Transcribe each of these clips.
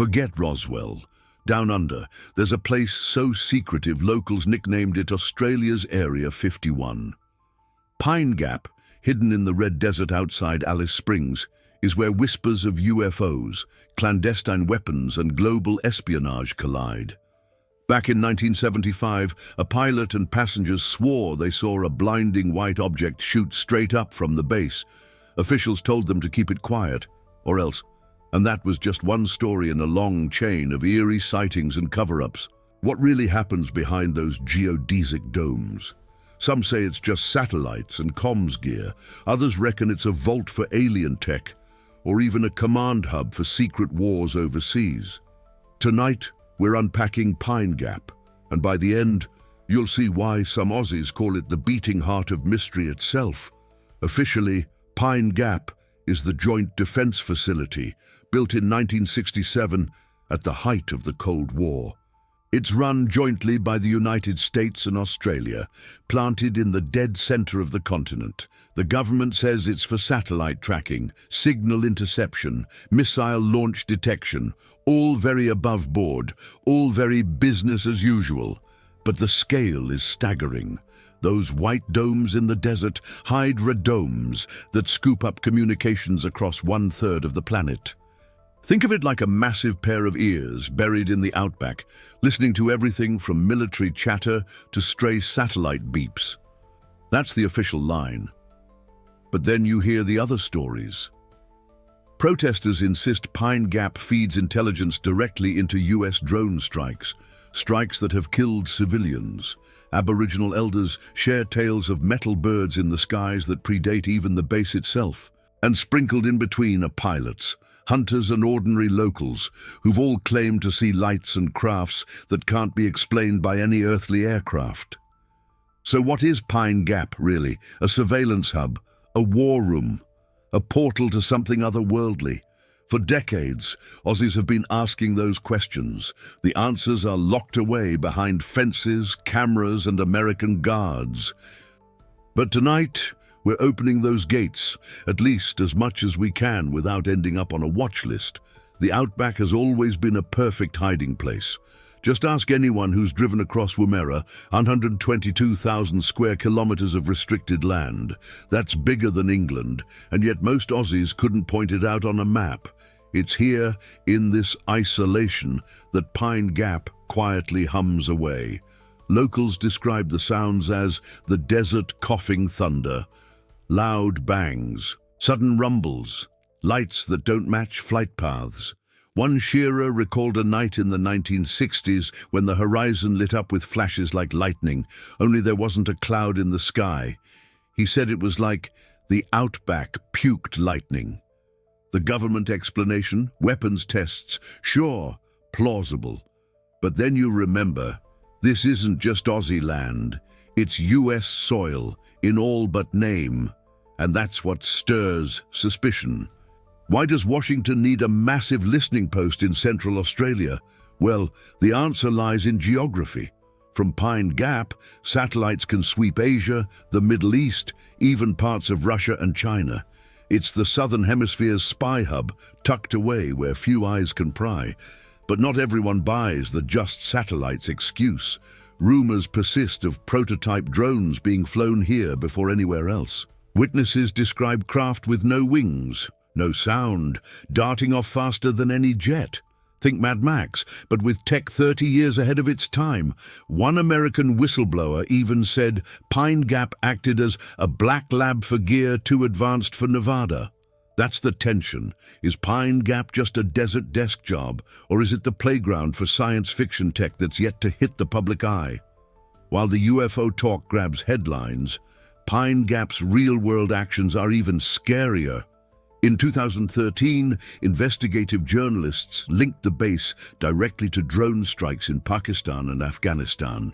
Forget Roswell. Down under, there's a place so secretive locals nicknamed it Australia's Area 51. Pine Gap, hidden in the red desert outside Alice Springs, is where whispers of UFOs, clandestine weapons, and global espionage collide. Back in 1975, a pilot and passengers swore they saw a blinding white object shoot straight up from the base. Officials told them to keep it quiet, or else. And that was just one story in a long chain of eerie sightings and cover-ups. What really happens behind those geodesic domes? Some say it's just satellites and comms gear. Others reckon it's a vault for alien tech, or even a command hub for secret wars overseas. Tonight, we're unpacking Pine Gap, and by the end, you'll see why some Aussies call it the beating heart of mystery itself. Officially, Pine Gap is the Joint Defense Facility, built in 1967 at the height of the Cold War. It's run jointly by the United States and Australia, planted in the dead center of the continent. The government says it's for satellite tracking, signal interception, missile launch detection, all very above board, all very business as usual. But the scale is staggering. Those white domes in the desert, Hydra domes that scoop up communications across 1/3 of the planet. Think of it like a massive pair of ears buried in the outback, listening to everything from military chatter to stray satellite beeps. That's the official line. But then you hear the other stories. Protesters insist Pine Gap feeds intelligence directly into US drone strikes, strikes that have killed civilians. Aboriginal elders share tales of metal birds in the skies that predate even the base itself. And sprinkled in between are pilots, hunters and ordinary locals who've all claimed to see lights and crafts that can't be explained by any earthly aircraft. So what is Pine Gap, really? A surveillance hub, a war room, a portal to something otherworldly? For decades, Aussies have been asking those questions. The answers are locked away behind fences, cameras, and American guards. But tonight, we're opening those gates, at least as much as we can without ending up on a watch list. The outback has always been a perfect hiding place. Just ask anyone who's driven across Woomera, 122,000 square kilometers of restricted land. That's bigger than England, and yet most Aussies couldn't point it out on a map. It's here, in this isolation, that Pine Gap quietly hums away. Locals describe the sounds as the desert coughing thunder. Loud bangs, sudden rumbles, lights that don't match flight paths. One shearer recalled a night in the 1960s when the horizon lit up with flashes like lightning, only there wasn't a cloud in the sky. He said it was like the outback puked lightning. The government explanation, weapons tests, sure, plausible. But then you remember, this isn't just Aussie land, it's US soil, in all but name. And that's what stirs suspicion. Why does Washington need a massive listening post in Central Australia? Well, the answer lies in geography. From Pine Gap, satellites can sweep Asia, the Middle East, even parts of Russia and China. It's the Southern Hemisphere's spy hub, tucked away where few eyes can pry. But not everyone buys the just satellites excuse. Rumors persist of prototype drones being flown here before anywhere else. Witnesses describe craft with no wings, no sound, darting off faster than any jet. Think Mad Max, but with tech 30 years ahead of its time. One American whistleblower even said Pine Gap acted as a black lab for gear too advanced for Nevada. That's the tension. Is Pine Gap just a desert desk job, or is it the playground for science fiction tech that's yet to hit the public eye? While the UFO talk grabs headlines, Pine Gap's real-world actions are even scarier. In 2013, investigative journalists linked the base directly to drone strikes in Pakistan and Afghanistan.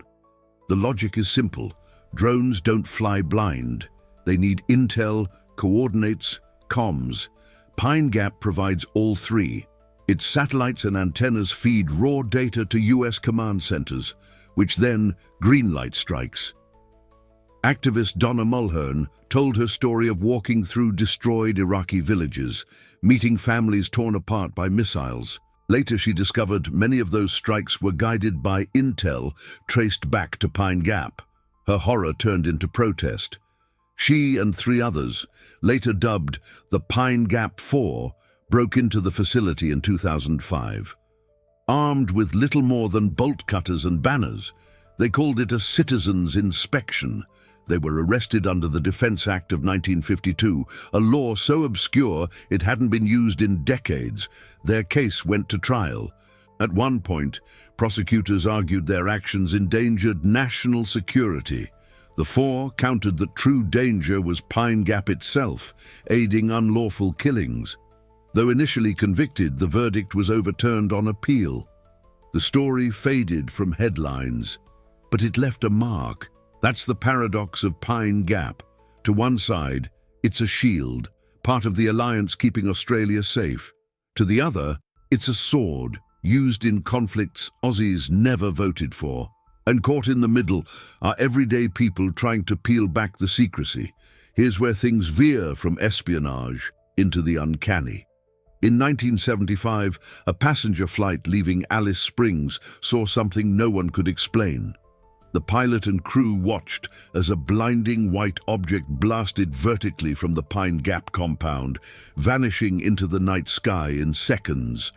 The logic is simple. Drones don't fly blind. They need intel, coordinates, comms. Pine Gap provides all three. Its satellites and antennas feed raw data to US command centers, which then greenlight strikes. Activist Donna Mulhern told her story of walking through destroyed Iraqi villages, meeting families torn apart by missiles. Later, she discovered many of those strikes were guided by intel traced back to Pine Gap. Her horror turned into protest. She and 3 others, later dubbed the Pine Gap Four, broke into the facility in 2005. Armed with little more than bolt cutters and banners, they called it a citizen's inspection. They were arrested under the Defense Act of 1952, a law so obscure it hadn't been used in decades. Their case went to trial. At one point, prosecutors argued their actions endangered national security. The 4 countered that true danger was Pine Gap itself, aiding unlawful killings. Though initially convicted, the verdict was overturned on appeal. The story faded from headlines, but it left a mark. That's the paradox of Pine Gap. To one side, it's a shield, part of the alliance keeping Australia safe. To the other, it's a sword, used in conflicts Aussies never voted for. And caught in the middle are everyday people trying to peel back the secrecy. Here's where things veer from espionage into the uncanny. In 1975, a passenger flight leaving Alice Springs saw something no one could explain. The pilot and crew watched as a blinding white object blasted vertically from the Pine Gap compound, vanishing into the night sky in seconds.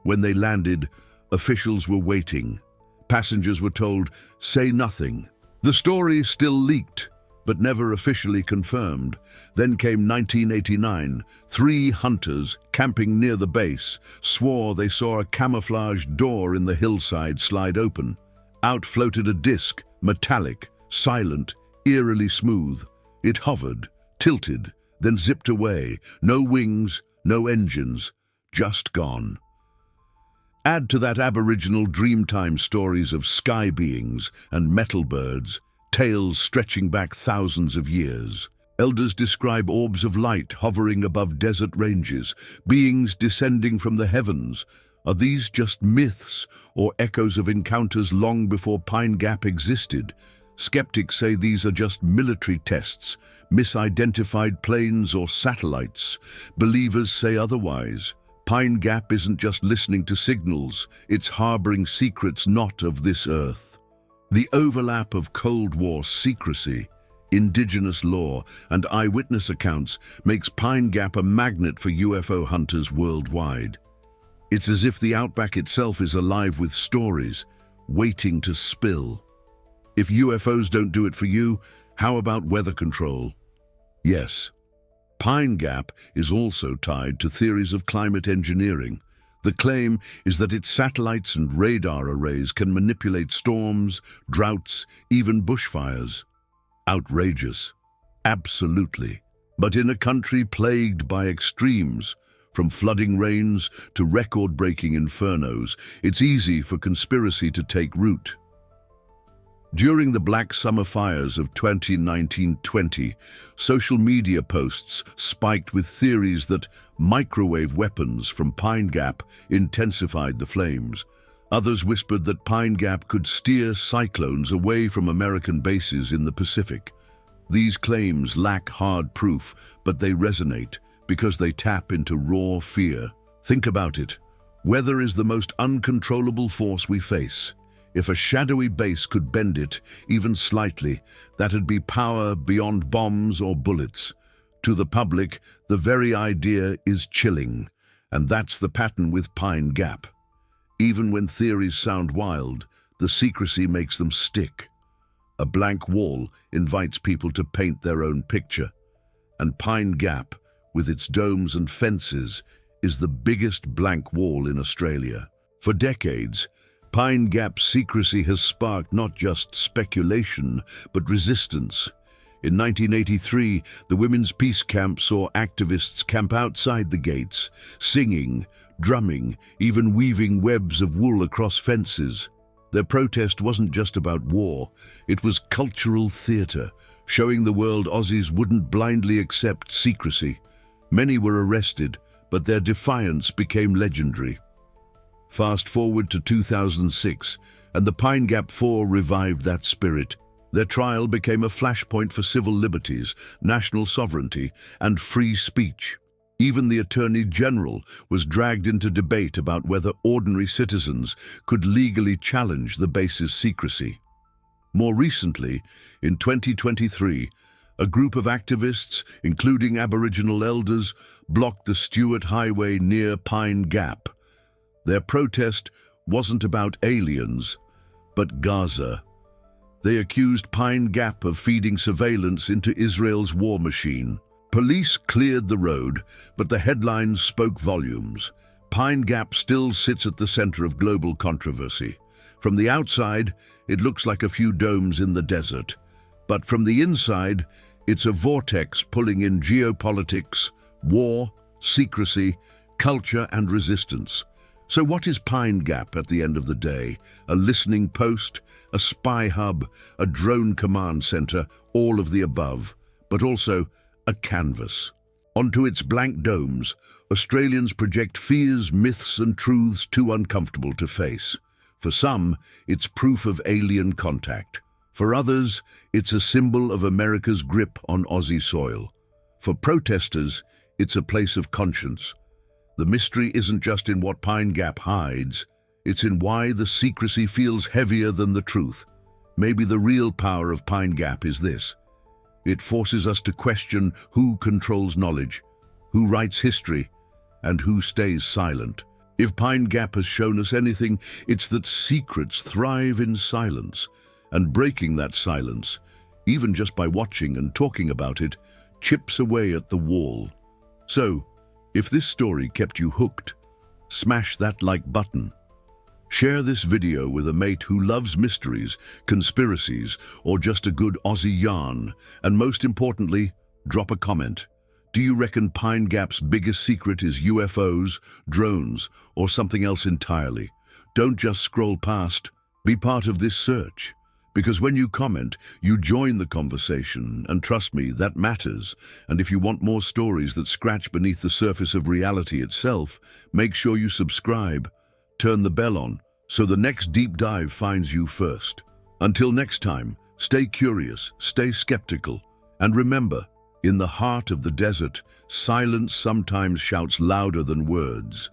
When they landed, officials were waiting. Passengers were told, "Say nothing." The story still leaked, but never officially confirmed. Then came 1989. 3 hunters, camping near the base, swore they saw a camouflaged door in the hillside slide open. Out floated a disc, metallic, silent, eerily smooth. It hovered, tilted, then zipped away. No wings, no engines, just gone. Add to that Aboriginal Dreamtime stories of sky beings and metal birds, tales stretching back thousands of years. Elders describe orbs of light hovering above desert ranges, beings descending from the heavens. Are these just myths or echoes of encounters long before Pine Gap existed? Skeptics say these are just military tests, misidentified planes or satellites. Believers say otherwise. Pine Gap isn't just listening to signals, it's harboring secrets not of this earth. The overlap of Cold War secrecy, indigenous lore, and eyewitness accounts makes Pine Gap a magnet for UFO hunters worldwide. It's as if the outback itself is alive with stories, waiting to spill. If UFOs don't do it for you, how about weather control? Yes. Pine Gap is also tied to theories of climate engineering. The claim is that its satellites and radar arrays can manipulate storms, droughts, even bushfires. Outrageous. Absolutely. But in a country plagued by extremes, from flooding rains to record-breaking infernos, it's easy for conspiracy to take root. During the Black Summer fires of 2019-20, social media posts spiked with theories that microwave weapons from Pine Gap intensified the flames. Others whispered that Pine Gap could steer cyclones away from American bases in the Pacific. These claims lack hard proof, but they resonate because they tap into raw fear. Think about it. Weather is the most uncontrollable force we face. If a shadowy base could bend it, even slightly, that'd be power beyond bombs or bullets. To the public, the very idea is chilling, and that's the pattern with Pine Gap. Even when theories sound wild, the secrecy makes them stick. A blank wall invites people to paint their own picture, and Pine Gap, with its domes and fences, is the biggest blank wall in Australia. For decades, Pine Gap's secrecy has sparked not just speculation, but resistance. In 1983, the Women's Peace Camp saw activists camp outside the gates, singing, drumming, even weaving webs of wool across fences. Their protest wasn't just about war, it was cultural theatre, showing the world Aussies wouldn't blindly accept secrecy. Many were arrested, but their defiance became legendary. Fast forward to 2006, and the Pine Gap Four revived that spirit. Their trial became a flashpoint for civil liberties, national sovereignty, and free speech. Even the Attorney General was dragged into debate about whether ordinary citizens could legally challenge the base's secrecy. More recently, in 2023, a group of activists, including Aboriginal elders, blocked the Stuart Highway near Pine Gap. Their protest wasn't about aliens, but Gaza. They accused Pine Gap of feeding surveillance into Israel's war machine. Police cleared the road, but the headlines spoke volumes. Pine Gap still sits at the center of global controversy. From the outside, it looks like a few domes in the desert. But from the inside, it's a vortex pulling in geopolitics, war, secrecy, culture, and resistance. So what is Pine Gap at the end of the day? A listening post, a spy hub, a drone command center, all of the above, but also a canvas. Onto its blank domes, Australians project fears, myths, and truths too uncomfortable to face. For some, it's proof of alien contact. For others, it's a symbol of America's grip on Aussie soil. For protesters, it's a place of conscience. The mystery isn't just in what Pine Gap hides, it's in why the secrecy feels heavier than the truth. Maybe the real power of Pine Gap is this. It forces us to question who controls knowledge, who writes history, and who stays silent. If Pine Gap has shown us anything, it's that secrets thrive in silence, and breaking that silence, even just by watching and talking about it, chips away at the wall. So, if this story kept you hooked, smash that like button. Share this video with a mate who loves mysteries, conspiracies, or just a good Aussie yarn. And most importantly, drop a comment. Do you reckon Pine Gap's biggest secret is UFOs, drones, or something else entirely? Don't just scroll past. Be part of this search. Because when you comment, you join the conversation, and trust me, that matters. And if you want more stories that scratch beneath the surface of reality itself, make sure you subscribe. Turn the bell on, so the next deep dive finds you first. Until next time, stay curious, stay skeptical, and remember, in the heart of the desert, silence sometimes shouts louder than words.